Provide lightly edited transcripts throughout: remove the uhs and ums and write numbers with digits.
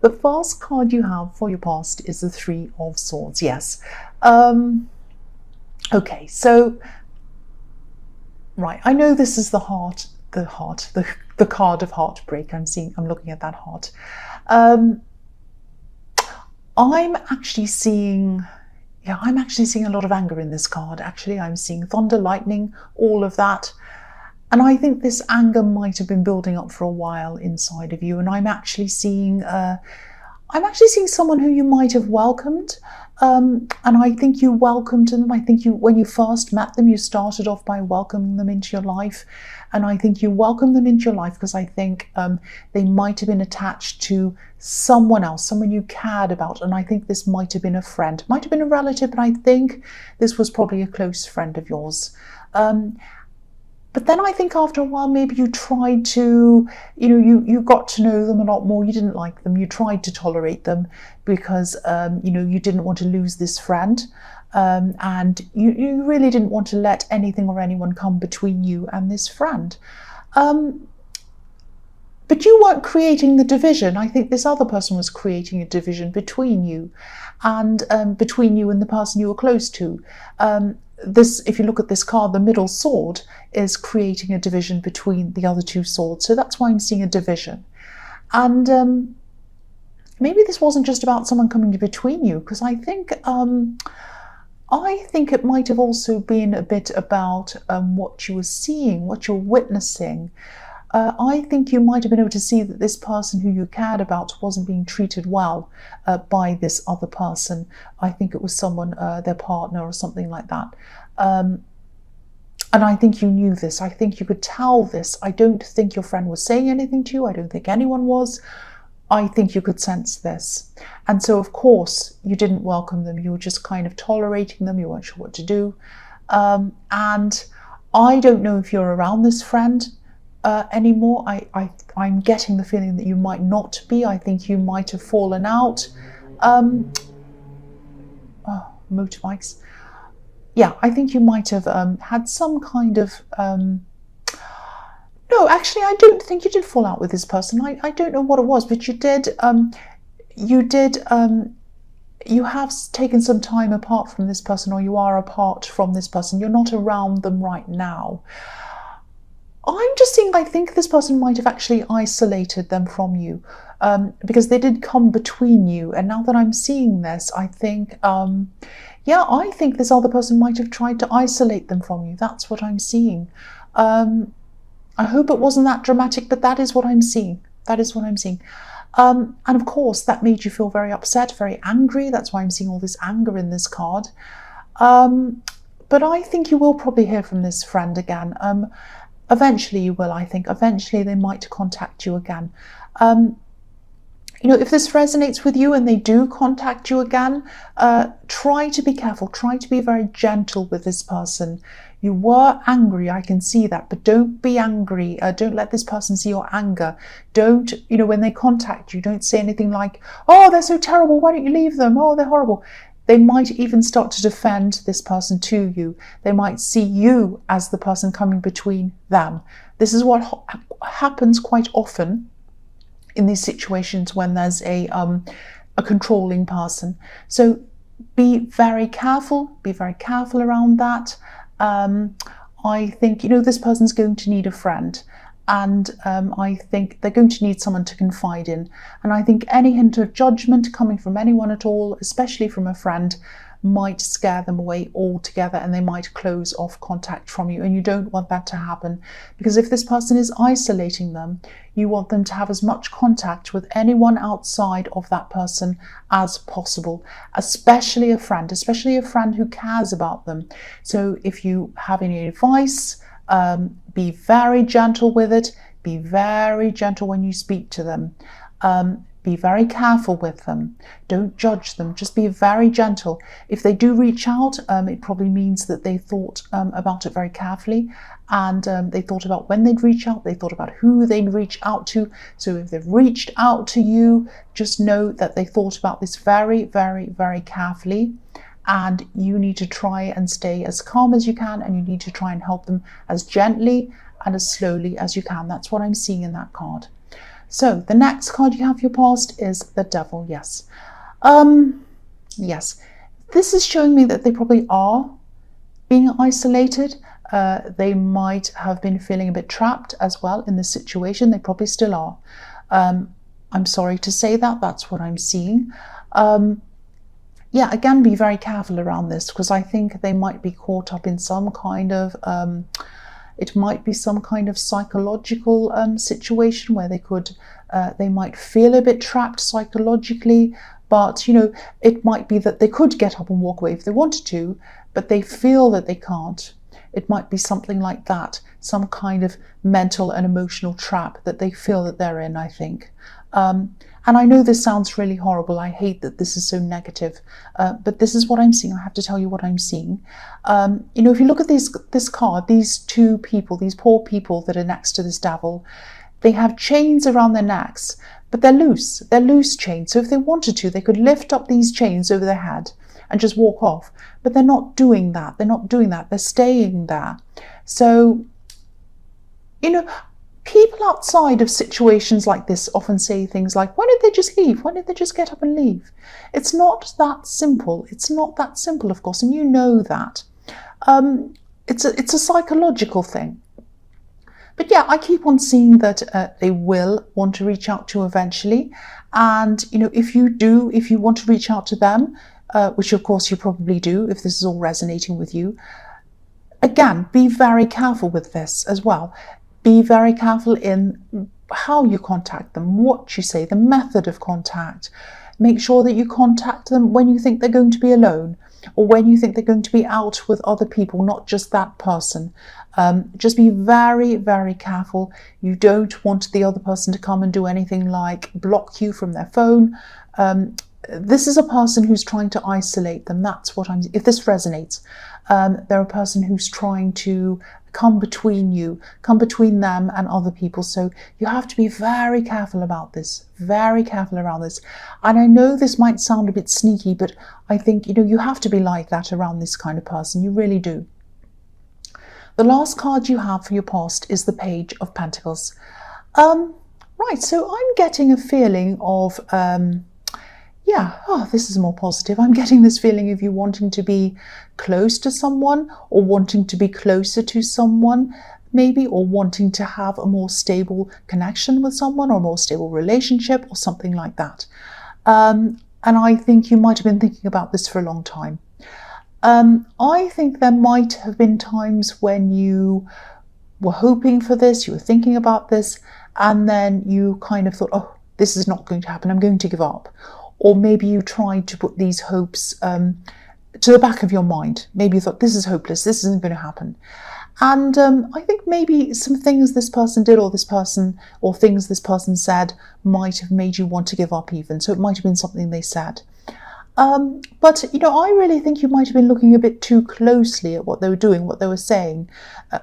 The first card you have for your past is the Three of Swords. Yes. Okay, so right, I know this is the card of heartbreak. I'm looking at that heart. I'm actually seeing a lot of anger in this card. Actually, I'm seeing thunder, lightning, all of that. And I think this anger might have been building up for a while inside of you. And I'm actually seeing someone who you might have welcomed. And I think you welcomed them. I think when you first met them, you started off by welcoming them into your life. And I think you welcomed them into your life because I think they might have been attached to someone else, someone you cared about. And I think this might have been a friend, might have been a relative, but I think this was probably a close friend of yours. But then I think after a while, maybe you tried to, you got to know them a lot more. You didn't like them. You tried to tolerate them because, you didn't want to lose this friend. And you really didn't want to let anything or anyone come between you and this friend. But you weren't creating the division. I think this other person was creating a division between you and the person you were close to. If you look at this card, the middle sword is creating a division between the other two swords. So that's why I'm seeing a division. And maybe this wasn't just about someone coming between you, because I think it might have also been a bit about what you were seeing, what you're witnessing. I think you might have been able to see that this person who you cared about wasn't being treated well by this other person. I think it was someone, their partner or something like that. And I think you knew this. I think you could tell this. I don't think your friend was saying anything to you. I don't think anyone was. I think you could sense this. And so, of course, you didn't welcome them. You were just kind of tolerating them. You weren't sure what to do. And I don't know if you're around this friend anymore. I'm getting the feeling that you might not be. I think you might have fallen out. Motorbikes. Yeah, I think you might have had some kind of... No, actually, I don't think you did fall out with this person. I don't know what it was, but you did. You have taken some time apart from this person, or you are apart from this person. You're not around them right now. I'm just seeing, I think this person might have actually isolated them from you because they did come between you. And now that I'm seeing this, I think, I think this other person might have tried to isolate them from you. That's what I'm seeing. I hope it wasn't that dramatic, but that is what I'm seeing. That is what I'm seeing. And of course, that made you feel very upset, very angry. That's why I'm seeing all this anger in this card. But I think you will probably hear from this friend again. Eventually you will, I think. Eventually they might contact you again. If this resonates with you and they do contact you again, try to be careful. Try to be very gentle with this person. You were angry, I can see that, but don't be angry. Don't let this person see your anger. Don't, when they contact you, don't say anything like, oh, they're so terrible, why don't you leave them? Oh, they're horrible. They might even start to defend this person to you. They might see you as the person coming between them. This is what happens quite often in these situations when there's a controlling person. So be very careful around that. I think, this person's going to need a friend, and I think they're going to need someone to confide in. And I think any hint of judgment coming from anyone at all, especially from a friend, might scare them away altogether, and they might close off contact from you. And you don't want that to happen, because if this person is isolating them, you want them to have as much contact with anyone outside of that person as possible, especially a friend who cares about them. So if you have any advice, be very gentle with it. Be very gentle when you speak to them. Be very careful with them. Don't judge them. Just be very gentle. If they do reach out, it probably means that they thought about it very carefully, and they thought about when they'd reach out. They thought about who they'd reach out to. So if they've reached out to you, just know that they thought about this very, very, very carefully. And you need to try and stay as calm as you can, and you need to try and help them as gently and as slowly as you can. That's what I'm seeing in that card. So the next card you have for your past is the Devil. Yes. Yes. This is showing me that they probably are being isolated. They might have been feeling a bit trapped as well in this situation. They probably still are. I'm sorry to say that. That's what I'm seeing. Yeah, again, be very careful around this, because I think they might be caught up in some kind of, it might be some kind of psychological situation where they might feel a bit trapped psychologically, but, you know, it might be that they could get up and walk away if they wanted to, but they feel that they can't. It might be something like that, some kind of mental and emotional trap that they feel that they're in, I think. And I know this sounds really horrible. I hate that this is so negative, but this is what I'm seeing. I have to tell you what I'm seeing. You know, if you look at this card, these two people, these poor people that are next to this Devil, they have chains around their necks, but they're loose. They're loose chains. So if they wanted to, they could lift up these chains over their head and just walk off. But they're not doing that. They're not doing that. They're staying there. So, you know, people outside of situations like this often say things like, why don't they just leave? Why don't they just get up and leave? It's not that simple. It's not that simple, of course, and you know that. It's a psychological thing. But yeah, I keep on seeing that they will want to reach out to you eventually. And, you know, if you want to reach out to them, which of course you probably do if this is all resonating with you, again, be very careful with this as well. Be very careful in how you contact them, what you say, the method of contact. Make sure that you contact them when you think they're going to be alone, or when you think they're going to be out with other people, not just that person. Just be very, very careful. You don't want the other person to come and do anything like block you from their phone. This is a person who's trying to isolate them. That's what if this resonates, they're a person who's trying to come between you, come between them and other people. So you have to be very careful about this, very careful around this. And I know this might sound a bit sneaky, but I think, you know, you have to be like that around this kind of person. You really do. The last card you have for your past is the Page of Pentacles. Right, so I'm getting a feeling of, this is more positive. I'm getting this feeling of you wanting to be close to someone, or wanting to be closer to someone, maybe, or wanting to have a more stable connection with someone, or a more stable relationship, or something like that. And I think you might have been thinking about this for a long time. I think there might have been times when you were hoping for this, you were thinking about this, and then you kind of thought, oh, this is not going to happen, I'm going to give up. Or maybe you tried to put these hopes to the back of your mind. Maybe you thought, this is hopeless, this isn't going to happen. And I think maybe some things this person did, or things this person said might have made you want to give up even. So it might have been something they said. But, you know, I really think you might have been looking a bit too closely at what they were doing, what they were saying,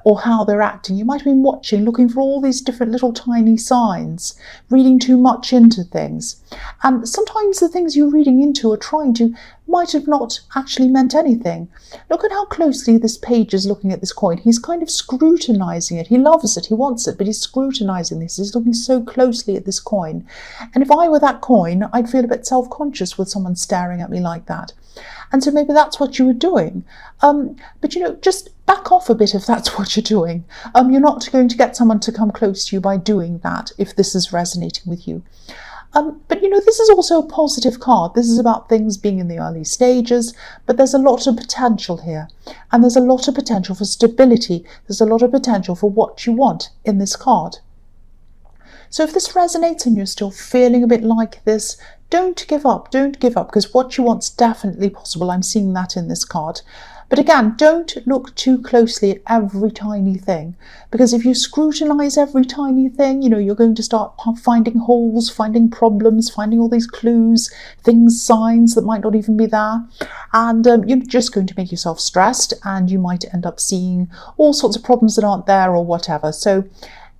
or how they're acting. You might have been watching, looking for all these different little tiny signs, reading too much into things. And sometimes the things you're reading into or trying to might have not actually meant anything. Look at how closely this page is looking at this coin. He's kind of scrutinizing it. He loves it, he wants it, but he's scrutinizing this. He's looking so closely at this coin. And if I were that coin, I'd feel a bit self-conscious with someone staring at me like that. And so maybe that's what you were doing. But, you know, just back off a bit if that's what you're doing. You're not going to get someone to come close to you by doing that if this is resonating with you. But, you know, this is also a positive card. This is about things being in the early stages, but there's a lot of potential here. And there's a lot of potential for stability. There's a lot of potential for what you want in this card. So if this resonates and you're still feeling a bit like this, don't give up. Don't give up, because what you want's definitely possible. I'm seeing that in this card. But again, don't look too closely at every tiny thing, because if you scrutinize every tiny thing, you know, you're going to start finding holes, finding problems, finding all these clues, things, signs that might not even be there. And you're just going to make yourself stressed, and you might end up seeing all sorts of problems that aren't there or whatever. So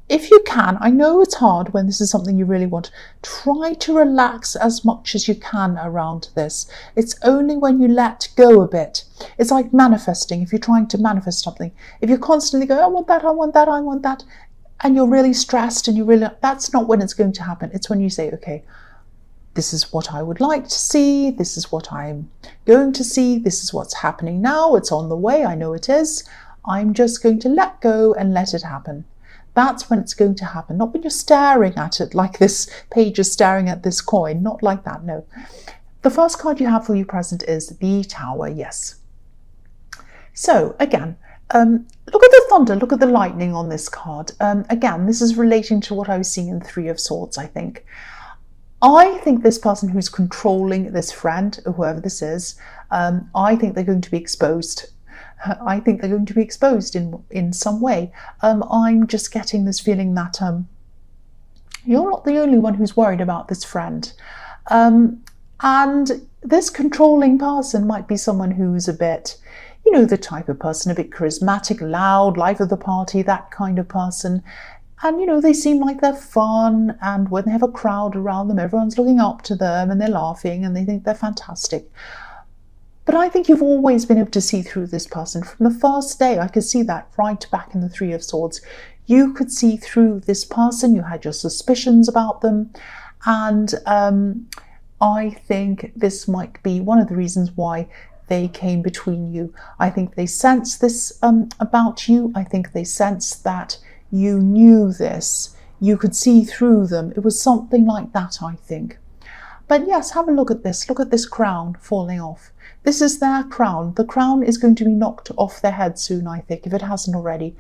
if you can, I know it's hard when this is something you really want, try to relax as much as you can around this. It's only when you let go a bit. It's like manifesting. If you're trying to manifest something, if you're constantly going, I want that, I want that, I want that, and you're really stressed and that's not when it's going to happen. It's when you say, okay, this is what I would like to see. This is what I'm going to see. This is what's happening now. It's on the way. I know it is. I'm just going to let go and let it happen. That's when it's going to happen. Not when you're staring at it like this page is staring at this coin. Not like that, no. The first card you have for your present is the Tower, yes. So again, look at the thunder, look at the lightning on this card. Again, this is relating to what I was seeing in Three of Swords, I think. I think this person who's controlling this friend, or whoever this is, I think they're going to be exposed. I think they're going to be exposed in some way. I'm just getting this feeling that you're not the only one who's worried about this friend. And this controlling person might be someone who's a bit, you know, the type of person, a bit charismatic, loud, life of the party, that kind of person. And, you know, they seem like they're fun, and when they have a crowd around them, everyone's looking up to them and they're laughing and they think they're fantastic. But I think you've always been able to see through this person. From the first day, I could see that right back in the Three of Swords. You could see through this person, you had your suspicions about them, and I think this might be one of the reasons why they came between you. I think they sensed this about you. I think they sensed that you knew this. You could see through them. It was something like that, I think. But yes, have a look at this. Look at this crown falling off. This is their crown. The crown is going to be knocked off their head soon, I think, if it hasn't already.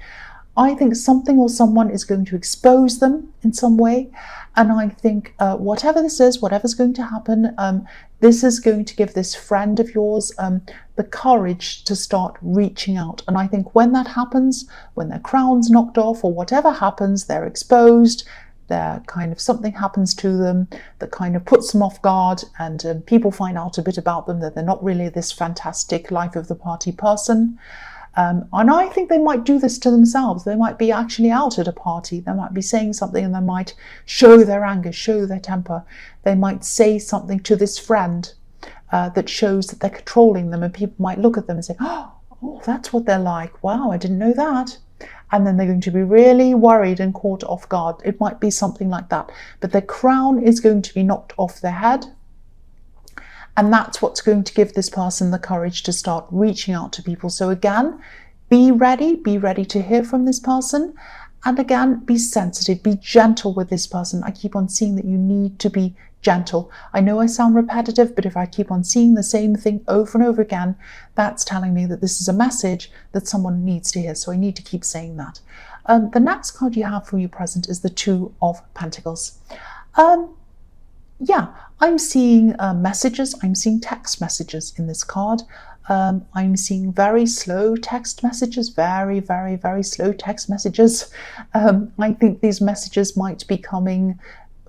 I think something or someone is going to expose them in some way. And I think whatever this is, whatever's going to happen, this is going to give this friend of yours the courage to start reaching out. And I think when that happens, when their crown's knocked off or whatever happens, they're exposed, they're kind of something happens to them that kind of puts them off guard, and people find out a bit about them, that they're not really this fantastic life of the party person. And I think they might do this to themselves. They might be actually out at a party. They might be saying something and they might show their anger, show their temper. They might say something to this friend that shows that they're controlling them, and people might look at them and say, oh, that's what they're like. Wow, I didn't know that. And then they're going to be really worried and caught off guard. It might be something like that. But their crown is going to be knocked off their head. And that's what's going to give this person the courage to start reaching out to people. So again, be ready to hear from this person. And again, be sensitive, be gentle with this person. I keep on seeing that you need to be gentle. I know I sound repetitive, but if I keep on seeing the same thing over and over again, that's telling me that this is a message that someone needs to hear. So I need to keep saying that. The next card you have for your present is the Two of Pentacles. Yeah, I'm seeing messages. I'm seeing text messages in this card. I'm seeing very slow text messages, very, very, very slow text messages. I think these messages might be coming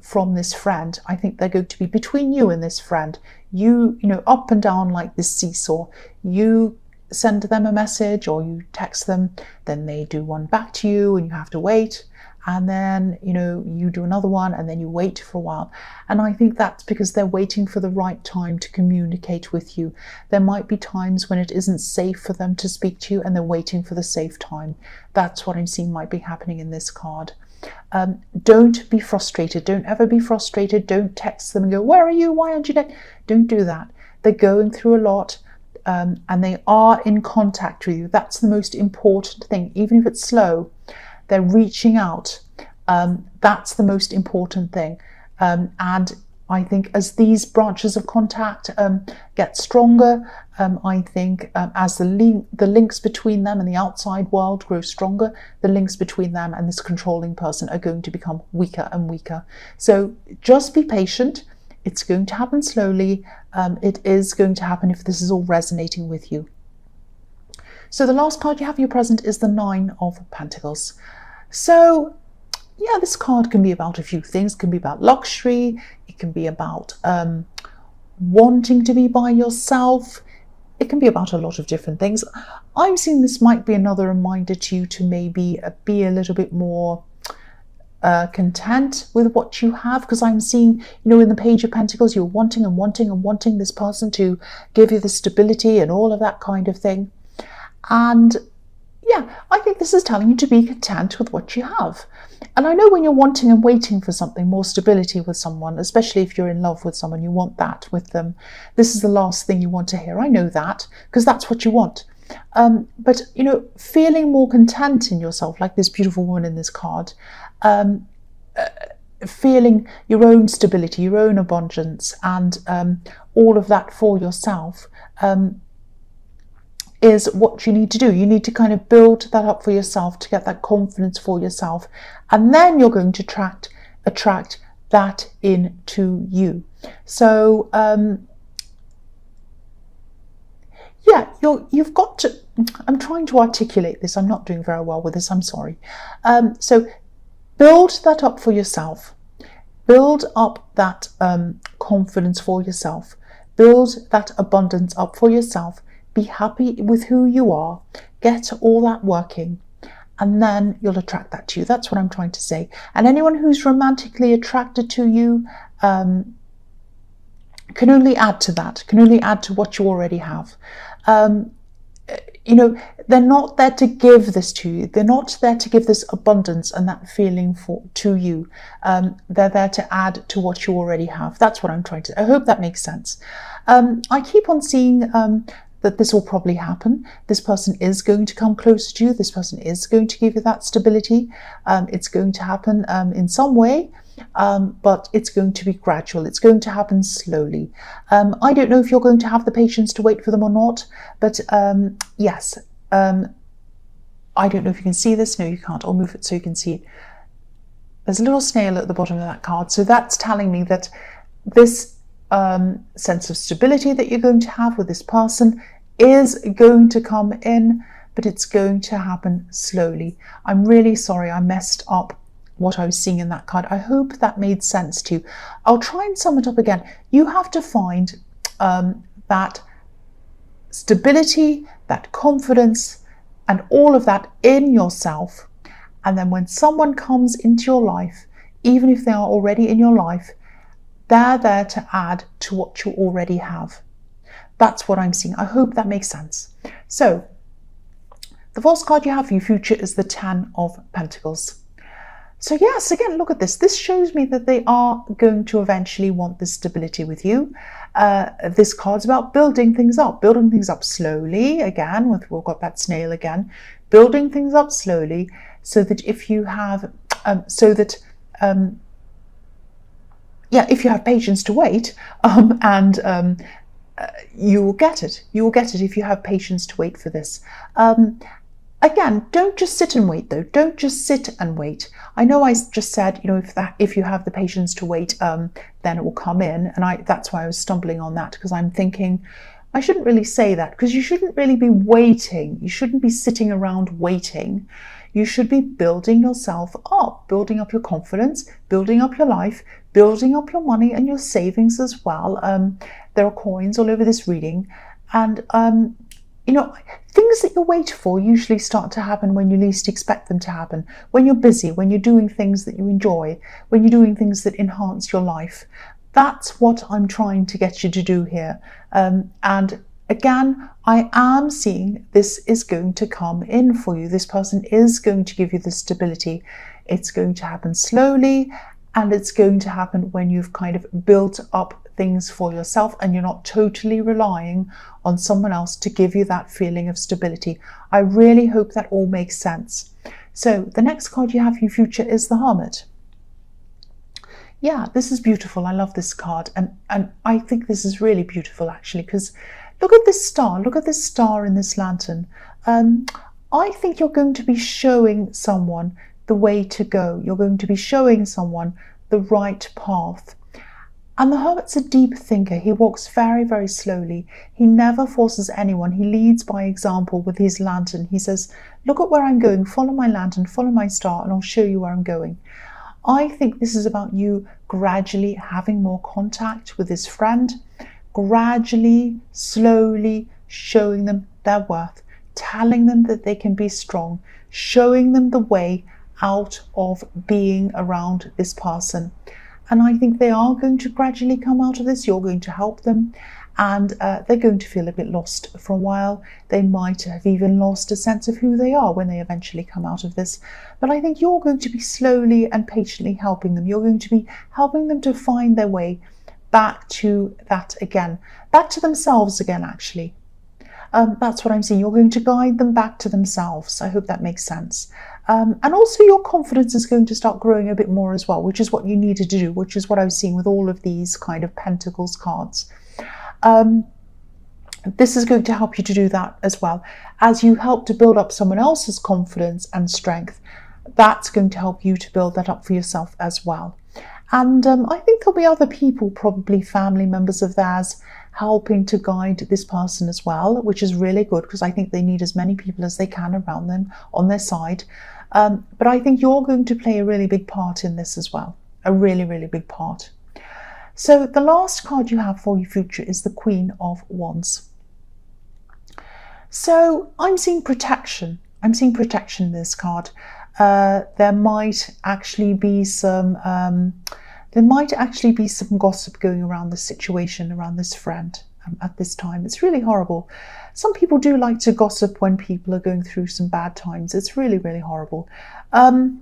from this friend. I think they're going to be between you and this friend. You know, up and down like this seesaw. You send them a message or you text them, then they do one back to you and you have to wait. And then, you know, you do another one and then you wait for a while. And I think that's because they're waiting for the right time to communicate with you. There might be times when it isn't safe for them to speak to you and they're waiting for the safe time. That's what I'm seeing might be happening in this card. Don't be frustrated. Don't ever be frustrated. Don't text them and go, where are you? Why aren't you there? Don't do that. They're going through a lot. And they are in contact with you. That's the most important thing. Even if it's slow, they're reaching out. That's the most important thing. And I think as these branches of contact get stronger, I think as the links between them and the outside world grow stronger, the links between them and this controlling person are going to become weaker and weaker. So just be patient. It's going to happen slowly. It is going to happen if this is all resonating with you. So the last card you have in your present is the Nine of Pentacles. So yeah, this card can be about a few things. It can be about luxury. It can be about wanting to be by yourself. It can be about a lot of different things. I'm seeing this might be another reminder to you to maybe be a little bit more content with what you have, because I'm seeing, you know, in the Page of Pentacles, you're wanting and wanting and wanting this person to give you the stability and all of that kind of thing. And yeah, I think this is telling you to be content with what you have. And I know when you're wanting and waiting for something, more stability with someone, especially if you're in love with someone, you want that with them. This is the last thing you want to hear. I know that, because that's what you want. But, you know, feeling more content in yourself, like this beautiful woman in this card, feeling your own stability, your own abundance, and all of that for yourself, is what you need to do. You need to kind of build that up for yourself to get that confidence for yourself, and then you're going to attract that into you. So yeah, you've got to, I'm trying to articulate this, I'm not doing very well with this, I'm sorry. So build that up for yourself, build up that confidence for yourself, build that abundance up for yourself. Be happy with who you are, get all that working, and then you'll attract that to you. That's what I'm trying to say. And anyone who's romantically attracted to you can only add to that, can only add to what you already have. You know, they're not there to give this to you. They're not there to give this abundance and that feeling to you. They're there to add to what you already have. That's what I'm trying to, I hope that makes sense. I keep on seeing that this will probably happen. This person is going to come closer to you. This person is going to give you that stability. It's going to happen in some way, but it's going to be gradual. It's going to happen slowly. I don't know if you're going to have the patience to wait for them or not, but yes. I don't know if you can see this. No, you can't. I'll move it so you can see it. There's a little snail at the bottom of that card. So that's telling me that this sense of stability that you're going to have with this person is going to come in, but it's going to happen slowly. I'm really sorry I messed up what I was seeing in that card. I hope that made sense to you. I'll try and sum it up again. You have to find that stability, that confidence, and all of that in yourself. And then when someone comes into your life, even if they are already in your life, they're there to add to what you already have. That's what I'm seeing. I hope that makes sense. So the false card you have for your future is the 10 of Pentacles. So yes, again, look at this. This shows me that they are going to eventually want this stability with you. This card's about building things up slowly. Again, we've got that snail again, building things up slowly, so that if you have, yeah, if you have patience to wait, you will get it. You will get it if you have patience to wait for this. Again, don't just sit and wait though. Don't just sit and wait. I know I just said, you know, if you have the patience to wait, then it will come in. And that's why I was stumbling on that, because I'm thinking, I shouldn't really say that, because you shouldn't really be waiting. You shouldn't be sitting around waiting. You should be building yourself up, building up your confidence, building up your life, building up your money and your savings as well. There are coins all over this reading. And, you know, things that you wait for usually start to happen when you least expect them to happen. When you're busy, when you're doing things that you enjoy, when you're doing things that enhance your life. That's what I'm trying to get you to do here. And again, I am seeing this is going to come in for you. This person is going to give you the stability. It's going to happen slowly, and it's going to happen when you've kind of built up things for yourself and you're not totally relying on someone else to give you that feeling of stability. I really hope that all makes sense. So the next card you have for your future is the Hermit. Yeah, this is beautiful. I love this card, and I think this is really beautiful actually, because look at this star. Look at this star in this lantern. I think you're going to be showing someone the way to go. You're going to be showing someone the right path. And the Hermit's a deep thinker. He walks very, very slowly. He never forces anyone. He leads by example with his lantern. He says, look at where I'm going, follow my lantern, follow my star, and I'll show you where I'm going. I think this is about you gradually having more contact with this friend, gradually, slowly showing them their worth, telling them that they can be strong, showing them the way out of being around this person. And I think they are going to gradually come out of this. You're going to help them, and they're going to feel a bit lost for a while. They might have even lost a sense of who they are when they eventually come out of this. But I think you're going to be slowly and patiently helping them. You're going to be helping them to find their way back to that again, back to themselves again, actually. That's what I'm seeing. You're going to guide them back to themselves. I hope that makes sense. And also your confidence is going to start growing a bit more as well, which is what you needed to do, which is what I was seeing with all of these kind of Pentacles cards. This is going to help you to do that as well. As you help to build up someone else's confidence and strength, that's going to help you to build that up for yourself as well. And I think there'll be other people, probably family members of theirs, helping to guide this person as well, which is really good, because I think they need as many people as they can around them on their side. But I think you're going to play a really big part in this as well, a really, really big part. So the last card you have for your future is the Queen of Wands. So I'm seeing protection. I'm seeing protection in this card. There might actually be some gossip going around this situation, around this friend at this time. It's really horrible. Some people do like to gossip when people are going through some bad times. It's really, really horrible. But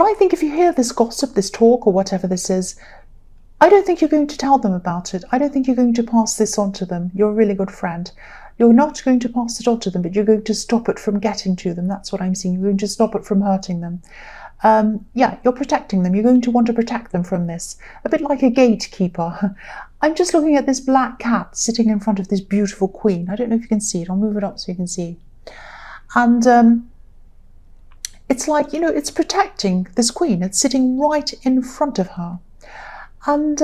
I think if you hear this gossip, this talk, or whatever this is, I don't think you're going to tell them about it. I don't think you're going to pass this on to them. You're a really good friend. You're not going to pass it on to them, but you're going to stop it from getting to them. That's what I'm seeing. You're going to stop it from hurting them. Yeah, you're protecting them. You're going to want to protect them from this. A bit like a gatekeeper. I'm just looking at this black cat sitting in front of this beautiful queen. I don't know if you can see it. I'll move it up so you can see. And it's like, you know, it's protecting this queen. It's sitting right in front of her. And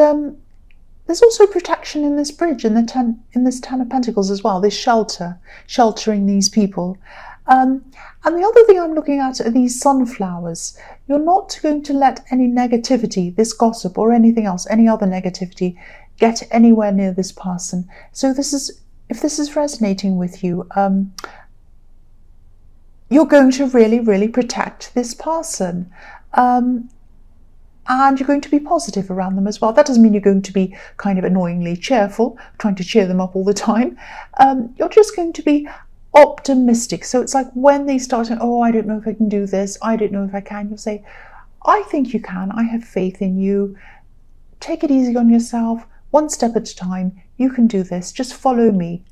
there's also protection in this bridge, in this Ten of Pentacles as well, this sheltering these people. And the other thing I'm looking at are these sunflowers. You're not going to let any negativity, this gossip or anything else, any other negativity, get anywhere near this person. So if this is resonating with you, you're going to really, really protect this person. And you're going to be positive around them as well. That doesn't mean you're going to be kind of annoyingly cheerful, trying to cheer them up all the time. You're just going to be optimistic. So it's like when they start saying, oh, I don't know if I can do this, I don't know if I can, you'll say, I think you can, I have faith in you. Take it easy on yourself, one step at a time. You can do this, just follow me.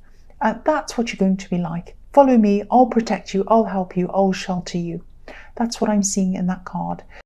That's what you're going to be like. Follow me, I'll protect you, I'll help you, I'll shelter you. That's what I'm seeing in that card.